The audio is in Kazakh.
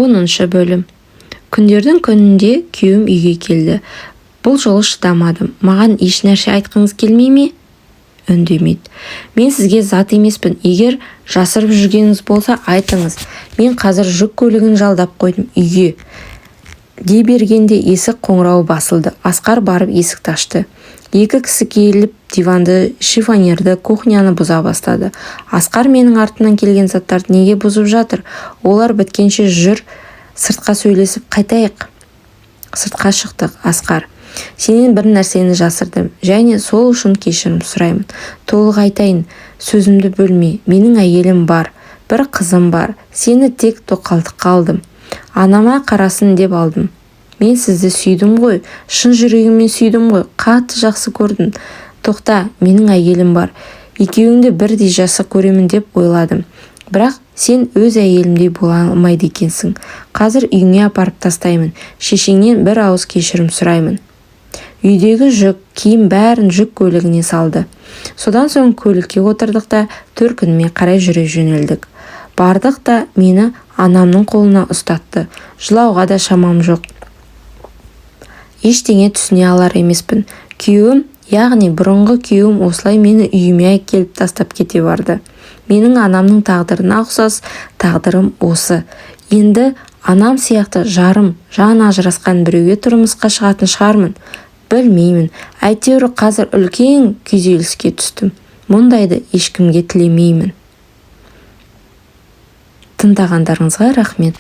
10 бөлім. Күндердің күнінде күйеуім үйге келді. Бұл жолы шыдамадым. Маған еш нәрсе айтқыңыз келмей ме? Үндемейді. Мен сізге зат емеспін. Егер жасырып жүргеніңіз болса, айтыңыз. Мен қазір жүк көлігін жалдап қойдым үйге. Дей бергенде есік қоңырауы басылды. Асқар барып есікті ашты. Екі кісі келіп диванды, шифонерді, кухняны бұза бастады. Асқар менің артымнан келген заттарды неге бұзып жатыр? Олар біткенше жүр, сыртқа сөйлесіп қайтайық. Сыртқа шықтық. Асқар: сенен бір нәрсені жасырдым, және сол үшін кешірім сұраймын. Толық айтайын, сөзімді бөлме. Менің әйелім бар, бір қызым бар. Сені тек тоқалтыққа алдым. Анама қарасын деп алдым. Мен сізді сүйдім ғой, шын жүрегіммен сүйдім ғой, қатты жақсы көрдім. Тоқта, менің әйелім бар. Екеуіңді бірдей жақсы көремін деп ойладым. Бірақ сен өз әйелімдей бола алмайды екенсің. Қазір үйіңе апарып тастаймын. Шешеңнен бір ауыз кешірім сұраймын. Үйдегі жүк, киім бәрін жүк көлігіне салды. Содан соң көлікке отырдық та төркініме қарай жүре жөнелдік. Бардық та мені анамның қолына ұстатты. Жылауға да шамам жоқ. Ештеңе түсіне алар емеспін. Күйеуім, яғни бұрынғы күйеуім осылай мені үйіме келіп тастап кете барды. Менің анамның тағдырына ұқсас тағдырым осы. Енді анам сияқты жарым, жан ажырасқан біреуге тұрмысқа шығатын шығармын. Білмеймін. Әйтеуір қазір үлкен күйзеліске түстім. Мұндайды ешкімге тілемеймін. Тыңдағандарыңызға рахмет.